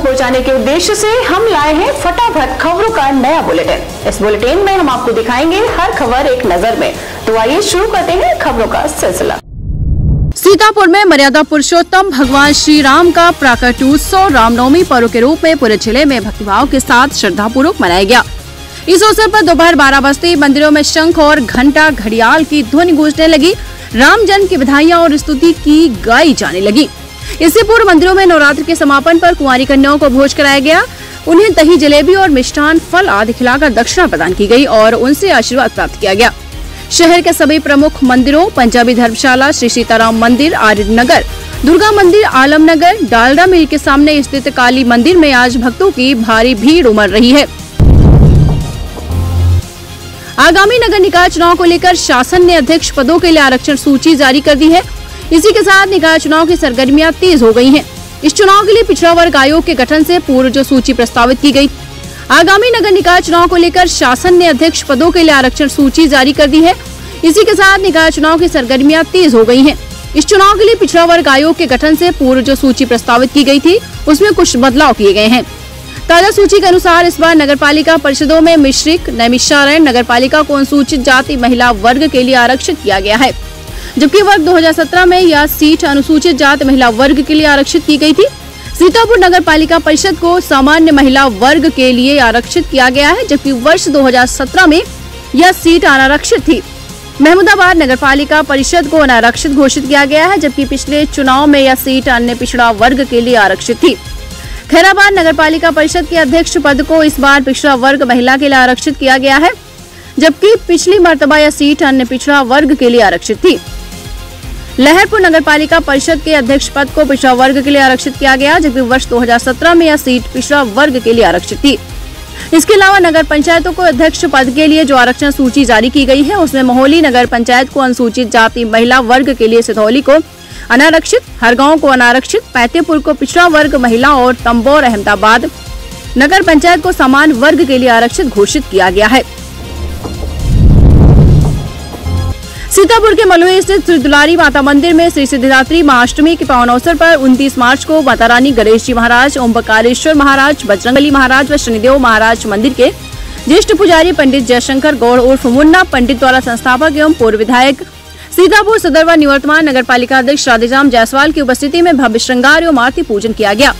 तक पहुंचाने के उद्देश्य से हम लाए हैं फटाफट खबरों का नया बुलेटिन। इस बुलेटिन में हम आपको दिखाएंगे हर खबर एक नजर में। तो आइए शुरू करते हैं खबरों का सिलसिला। सीतापुर में मर्यादा पुरुषोत्तम भगवान श्री राम का प्राकट्य उत्सव रामनवमी पर्व के रूप में पूरे जिले में भक्तिभाव के साथ श्रद्धापूर्वक मनाया गया। इस अवसर पर दोपहर 12 बजते मंदिरों में शंख और घंटा घड़ियाल की ध्वनि गूंजने लगी। राम जन्म की बधाइयां और स्तुति की गाई जाने लगी। इससे पूर्व मंदिरों में नवरात्र के समापन पर कुंवारी कन्याओं को भोज कराया गया। उन्हें दही जलेबी और मिष्ठान फल आदि खिलाकर दक्षिणा प्रदान की गई और उनसे आशीर्वाद प्राप्त किया गया। शहर के सभी प्रमुख मंदिरों पंजाबी धर्मशाला, श्री सीताराम मंदिर, आर्य नगर, दुर्गा मंदिर, आलमनगर, डालडा मिल के सामने स्थित काली मंदिर में आज भक्तों की भारी भीड़ उमड़ रही है। आगामी नगर निकाय चुनाव को लेकर शासन ने अध्यक्ष पदों के लिए आरक्षण सूची जारी कर दी है। इसी के साथ निकाय चुनाव की सरगर्मियां तेज हो गई हैं। इस चुनाव के लिए पिछड़ा वर्ग आयोग के गठन से पूर्व जो सूची प्रस्तावित की गई। आगामी नगर निकाय चुनाव को लेकर शासन ने अध्यक्ष पदों के लिए आरक्षण सूची जारी कर दी है। इसी के साथ निकाय चुनाव की सरगर्मियां तेज हो गई हैं। इस चुनाव के लिए पिछड़ा वर्ग आयोग के गठन से पूर्व जो सूची प्रस्तावित की गई थी उसमें कुछ बदलाव किए गए हैं। ताजा सूची के अनुसार इस बार नगरपालिका परिषदों में मिश्रिक, नैमिषारण्य नगरपालिका को अनुसूचित जाति महिला वर्ग के लिए आरक्षित किया गया है, जबकि वर्ग 2017 में यह सीट अनुसूचित जाति महिला वर्ग के लिए आरक्षित की गई थी। सीतापुर नगरपालिका परिषद को सामान्य महिला वर्ग के लिए आरक्षित किया गया है, जबकि वर्ष 2017 में यह सीट अनारक्षित थी। महमूदाबाद नगरपालिका परिषद को अनारक्षित घोषित किया गया है, जबकि पिछले चुनाव में यह सीट अन्य पिछड़ा वर्ग के लिए आरक्षित थी। खैराबाद नगरपालिका परिषद के अध्यक्ष पद को इस बार पिछड़ा वर्ग महिला के लिए आरक्षित किया गया है, जबकि पिछली मर्तबा यह सीट अन्य पिछड़ा वर्ग के लिए आरक्षित थी। लहरपुर नगरपालिका परिषद के अध्यक्ष पद को पिछड़ा वर्ग के लिए आरक्षित किया गया, जबकि वर्ष 2017 में यह सीट पिछड़ा वर्ग के लिए आरक्षित थी। इसके अलावा नगर पंचायतों को अध्यक्ष पद के लिए जो आरक्षण सूची जारी की गई है उसमें मोहली नगर पंचायत को अनुसूचित जाति महिला वर्ग के लिए, सिधौली को अनारक्षित, हरगांव को अनारक्षित, पैतेपुर को पिछड़ा वर्ग महिला और तंबोर अहमदाबाद नगर पंचायत को समान वर्ग के लिए आरक्षित घोषित किया गया है। सीतापुर के मलुए स्थित श्री दुलारी माता मंदिर में श्री सिद्धिदात्री महाअष्टमी के पावन अवसर पर 29 मार्च को माता रानी, गणेश जी महाराज, ओमकारेश्वर महाराज, बजरंगबली महाराज व शनिदेव महाराज मंदिर के ज्येष्ठ पुजारी पंडित जयशंकर गौड़ उर्फ मुन्ना पंडित द्वारा संस्थापक एवं पूर्व विधायक सीतापुर सदर व निवर्तमान नगर पालिका अध्यक्ष राधेश्याम जायसवाल की उपस्थिति में भव्य श्रृंगार एवं आरती पूजन किया गया।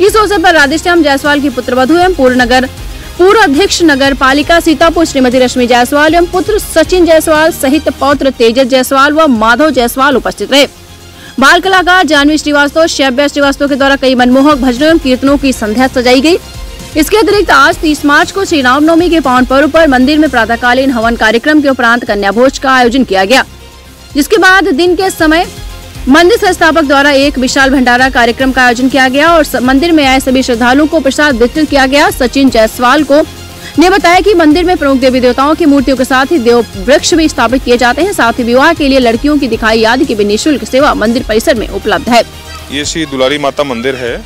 इस अवसर पर राधेश्याम जायसवाल की पुत्रवधू एवं पूर्व अध्यक्ष नगर पालिका सीतापुर श्रीमती रश्मि जायसवाल एवं पुत्र सचिन जायसवाल सहित पौत्र तेजस जायसवाल व माधव जायसवाल उपस्थित रहे। बाल कलाकार जानवी श्रीवास्तव, श्रव्या श्रीवास्तव के द्वारा कई मनमोहक भजनों एवं कीर्तनों की संध्या सजाई गई। इसके अतिरिक्त आज 30 मार्च को श्री रामनवमी के पावन पर्व पर मंदिर में प्रातःकालीन हवन कार्यक्रम के उपरांत कन्या भोज का आयोजन किया गया, जिसके बाद दिन के समय मंदिर संस्थापक द्वारा एक विशाल भंडारा कार्यक्रम का आयोजन किया गया और मंदिर में आए सभी श्रद्धालुओं को प्रसाद वितरित किया गया। सचिन जायसवाल ने बताया कि मंदिर में प्रमुख देवी देवताओं की मूर्तियों के साथ ही देव वृक्ष भी स्थापित किए जाते हैं। साथ ही विवाह के लिए लड़कियों की दिखाई आदि की भी निःशुल्क सेवा मंदिर परिसर में उपलब्ध है। ये श्री दुलारी माता मंदिर है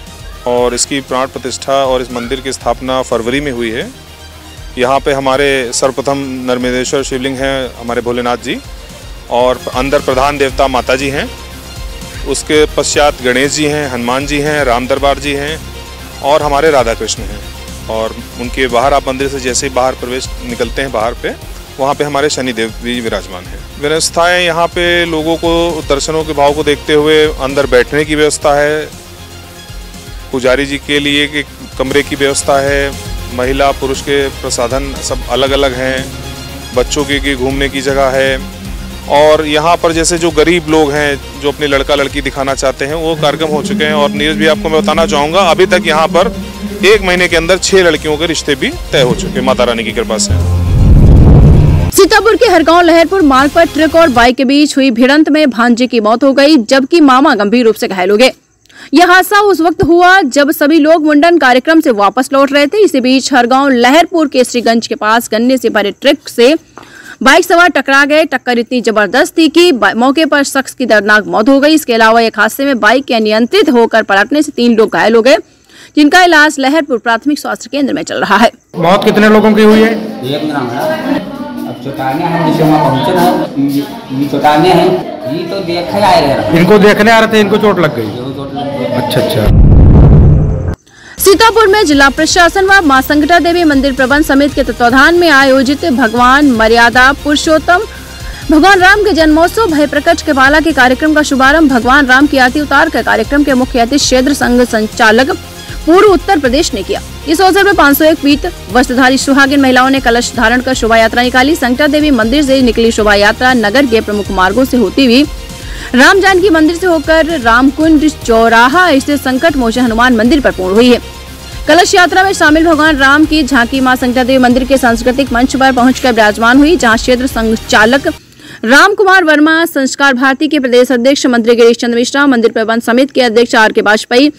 और इसकी प्राण प्रतिष्ठा और इस मंदिर की स्थापना फरवरी में हुई है। यहाँ पे हमारे सर्वप्रथम नर्मदेश्वर शिवलिंग है हमारे भोलेनाथ जी और अंदर प्रधान देवता माता जी हैं। उसके पश्चात गणेश जी हैं, हनुमान जी हैं, राम दरबार जी हैं और हमारे राधा कृष्ण हैं। और उनके बाहर आप मंदिर से जैसे ही बाहर प्रवेश निकलते हैं बाहर पे, वहाँ पे हमारे शनिदेव भी विराजमान हैं। व्यवस्थाएं यहाँ पे लोगों को दर्शनों के भाव को देखते हुए अंदर बैठने की व्यवस्था है, पुजारी जी के लिए एक कमरे की व्यवस्था है, महिला पुरुष के प्रसाधन सब अलग अलग हैं, बच्चों की घूमने की जगह है। और यहाँ पर जैसे जो गरीब लोग हैं जो अपने लड़का लड़की दिखाना चाहते हैं वो कार्यक्रम हो चुके हैं। और नीरज भी आपको मैं बताना चाहूँगा अभी तक यहाँ पर 1 महीने के अंदर 6 लड़कियों के रिश्ते भी तय हो चुके हैं माता रानी की कृपा से। सीतापुर के हरगांव लहरपुर मार्ग पर ट्रक और बाइक के बीच हुई भिड़ंत में भांजे की मौत हो गई, जबकि मामा गंभीर रूप से घायल हो गए। यह हादसा उस वक्त हुआ जब सभी लोग मुंडन कार्यक्रम से वापस लौट रहे थे। इसी बीच हरगांव लहरपुर केसरीगंज के पास गन्ने से भरे ट्रक से बाइक सवार टकरा गए। टक्कर इतनी जबरदस्त थी कि मौके पर शख्स की दर्दनाक मौत हो गई। इसके अलावा एक हादसे में बाइक के अनियंत्रित होकर पलटने से 3 लोग घायल हो गए, जिनका इलाज लहरपुर प्राथमिक स्वास्थ्य केंद्र में चल रहा है। मौत कितने लोगों की हुई है? अब चौटाने हैं, जिसे वहाँ पहुँचे हैं, ये चौटाने हैं, ये तो देखने आए रहे। इनको देखने आ रहे थे, इनको चोट लग गई। अच्छा। सीतापुर में जिला प्रशासन व मां संकटा देवी मंदिर प्रबंध समिति के तत्वाधान में आयोजित भगवान मर्यादा पुरुषोत्तम भगवान राम के जन्मोत्सव भय प्रकट के बाला के कार्यक्रम का शुभारंभ भगवान राम की आरती उतार कर कार्यक्रम के मुख्य अतिथि क्षेत्र संघ संचालक पूर्व उत्तर प्रदेश ने किया। इस अवसर पर 501 पीत वस्त्रधारी सुहागिन महिलाओं ने कलश धारण कर शोभा यात्रा निकाली। संकटा देवी मंदिर से निकली शोभा यात्रा नगर के प्रमुख मार्गों से होती हुई राम जानकी मंदिर से होकर रामकुंड चौराहा स्थित संकट मोचन हनुमान मंदिर पर पूर्ण हुई है। कलश यात्रा में शामिल भगवान राम की झांकी मां संकटा देवी मंदिर के सांस्कृतिक मंच पर पहुंचकर विराजमान हुई, जहां क्षेत्र संचालक राम कुमार वर्मा, संस्कार भारती के प्रदेश अध्यक्ष मंत्री गिरीश चंद्र मिश्रा, मंदिर प्रबंध समिति के अध्यक्ष आर के वाजपेयी,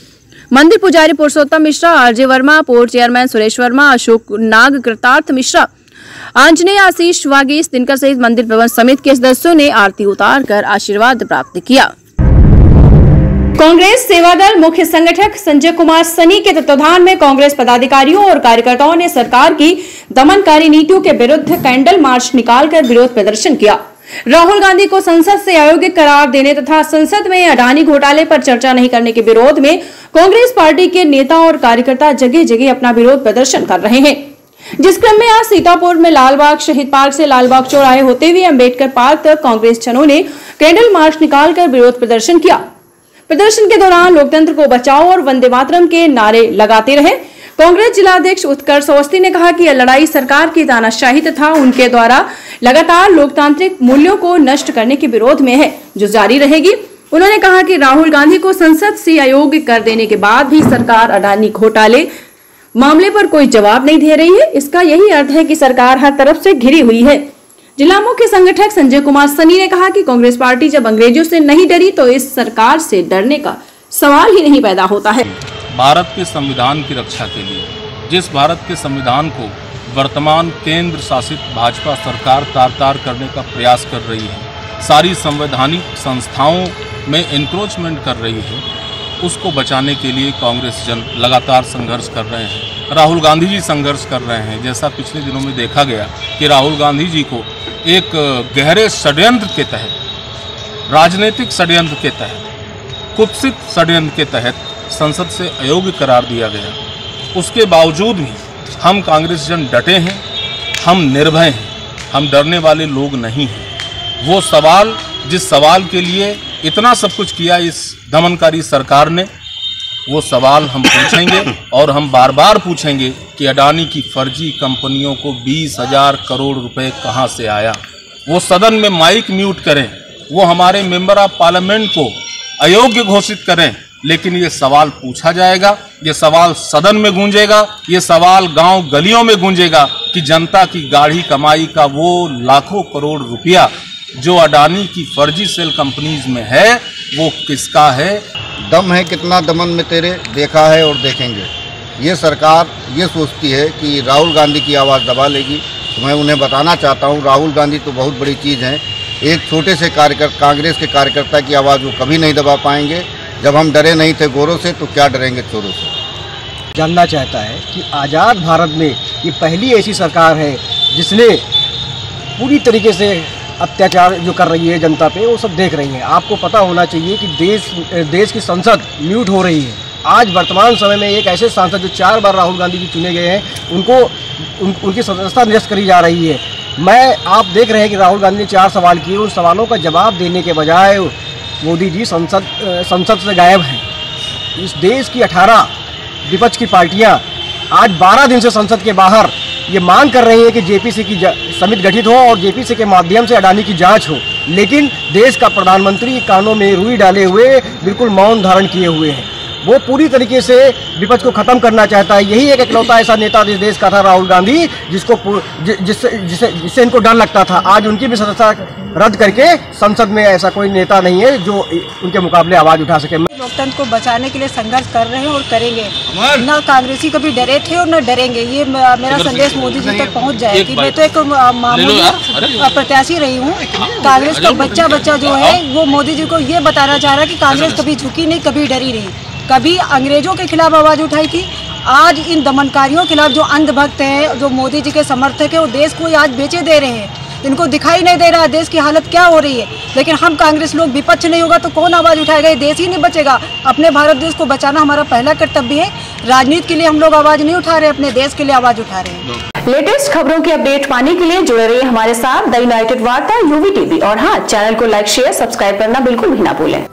मंदिर पुजारी Purushottam Mishra, RJ Verma, port chairman Suresh Verma, Ashok Nag, Kritarth Mishra, Anjaneya, आशीष वागीश, दिनकर सहित मंदिर प्रबंध समिति के सदस्यों ने आरती उतार कर आशीर्वाद प्राप्त किया। कांग्रेस सेवादल मुख्य संगठक संजय कुमार सनी के तत्वाधान में कांग्रेस पदाधिकारियों और कार्यकर्ताओं ने सरकार की दमनकारी नीतियों के विरुद्ध कैंडल मार्च निकालकर विरोध प्रदर्शन किया। राहुल गांधी को संसद से अयोग्य करार देने तथा संसद में अडानी घोटाले पर चर्चा नहीं करने के विरोध में कांग्रेस पार्टी के नेता और कार्यकर्ता जगह जगह अपना विरोध प्रदर्शन कर रहे हैं। जिस क्रम में आज सीतापुर में लालबाग शहीद पार्क से लालबाग चौराहे होते हुए अंबेडकर पार्क तक कांग्रेस जनों ने कैंडल मार्च निकालकर विरोध प्रदर्शन किया। प्रदर्शन के दौरान लोकतंत्र को बचाओ और वंदे मातरम के नारे लगाते रहे। कांग्रेस जिलाध्यक्ष उत्कर्ष अवस्थी ने कहा कि यह लड़ाई सरकार की तानाशाही तथा उनके द्वारा लगातार लोकतांत्रिक मूल्यों को नष्ट करने के विरोध में है, जो जारी रहेगी। उन्होंने कहा कि राहुल गांधी को संसद से अयोग्य कर देने के बाद भी सरकार अडानी घोटाले मामले पर कोई जवाब नहीं दे रही है। इसका यही अर्थ है कि सरकार हर तरफ से घिरी हुई है। जिला मुख्य संगठक संजय कुमार सनी ने कहा कि कांग्रेस पार्टी जब अंग्रेजों से नहीं डरी तो इस सरकार से डरने का सवाल ही नहीं पैदा होता है। भारत के संविधान की रक्षा के लिए, जिस भारत के संविधान को वर्तमान केंद्र शासित भाजपा सरकार तार-तार करने का प्रयास कर रही है, सारी संवैधानिक संस्थाओं में एनक्रोचमेंट कर रही है, उसको बचाने के लिए कांग्रेस जन लगातार संघर्ष कर रहे हैं। राहुल गांधी जी संघर्ष कर रहे हैं। जैसा पिछले दिनों में देखा गया कि राहुल गांधी जी को एक गहरे षड्यंत्र के तहत, राजनीतिक षड्यंत्र के तहत, कुत्सित षड्यंत्र के तहत संसद से अयोग्य करार दिया गया। उसके बावजूद भी हम कांग्रेस जन डटे हैं, हम निर्भय हैं, हम डरने वाले लोग नहीं हैं। वो सवाल, जिस सवाल के लिए इतना सब कुछ किया इस दमनकारी सरकार ने, वो सवाल हम पूछेंगे और हम बार बार पूछेंगे कि अडानी की फर्जी कंपनियों को 20,000 करोड़ रुपए कहाँ से आया। वो सदन में माइक म्यूट करें, वो हमारे मेंबर ऑफ पार्लियामेंट को अयोग्य घोषित करें, लेकिन ये सवाल पूछा जाएगा, ये सवाल सदन में गूंजेगा, ये सवाल गांव गलियों में गूंजेगा कि जनता की गाढ़ी कमाई का वो लाखों करोड़ रुपया जो अडानी की फर्जी सेल कंपनीज में है, वो किसका है। दम है कितना दमन में तेरे, देखा है और देखेंगे। ये सरकार ये सोचती है कि राहुल गांधी की आवाज़ दबा लेगी। तो मैं उन्हें बताना चाहता हूँ, राहुल गांधी तो बहुत बड़ी चीज़ है। एक छोटे से कांग्रेस के कार्यकर्ता की आवाज़ वो कभी नहीं दबा पाएंगे। जब हम डरे नहीं थे गोरों से, तो क्या डरेंगे चोरों से। जानना चाहता है कि आज़ाद भारत में ये पहली ऐसी सरकार है जिसने पूरी तरीके से अत्याचार जो कर रही है जनता पे, वो सब देख रही हैं। आपको पता होना चाहिए कि देश की संसद म्यूट हो रही है। आज वर्तमान समय में एक ऐसे सांसद जो 4 बार राहुल गांधी जी चुने गए हैं, उनकी सदस्यता निरस्त करी जा रही है। आप देख रहे हैं कि राहुल गांधी ने 4 सवाल किए, उन सवालों का जवाब देने के बजाय मोदी जी संसद से गायब हैं। इस देश की 18 विपक्ष की पार्टियां आज 12 दिन से संसद के बाहर ये मांग कर रही है कि जेपीसी की समिति गठित हो और जेपीसी के माध्यम से अडानी की जांच हो, लेकिन देश का प्रधानमंत्री कानों में रुई डाले हुए बिल्कुल मौन धारण किए हुए हैं। वो पूरी तरीके से विपक्ष को खत्म करना चाहता है। यही एक इकलौता ऐसा नेता इस देश का था राहुल गांधी, जिससे इनको डर लगता था। आज उनकी भी सदस्यता रद्द करके संसद में ऐसा कोई नेता नहीं है जो उनके मुकाबले आवाज उठा सके। लोकतंत्र को बचाने के लिए संघर्ष कर रहे हैं और करेंगे। न कांग्रेसी कभी डरे थे और न डरेंगे। ये मेरा संदेश मोदी जी तक पहुंच जाए कि मैं तो एक मामूली प्रत्याशी रही हूँ। कांग्रेस का बच्चा जो है वो मोदी जी को ये बताना चाह रहा है कि कांग्रेस कभी झुकी नहीं, कभी डरी नहीं, कभी अंग्रेजों के खिलाफ आवाज उठाई थी। आज इन दमनकारियों के खिलाफ जो अंधभक्त हैं, जो मोदी जी के समर्थक हैं, वो देश को आज बेचे दे रहे हैं। इनको दिखाई नहीं दे रहा है देश की हालत क्या हो रही है। लेकिन हम कांग्रेस लोग, विपक्ष नहीं होगा तो कौन आवाज़ उठाएगा? ये देश ही नहीं बचेगा। अपने भारत देश को बचाना हमारा पहला कर्तव्य है। राजनीति के लिए हम लोग आवाज नहीं उठा रहे, अपने देश के लिए आवाज उठा रहे हैं। लेटेस्ट खबरों की अपडेट पाने के लिए जुड़े रहिए हमारे साथ द यूनाइटेड वार्ता यूवी टीवी। और हाँ, चैनल को लाइक शेयर सब्सक्राइब करना बिल्कुल भी ना भूलें।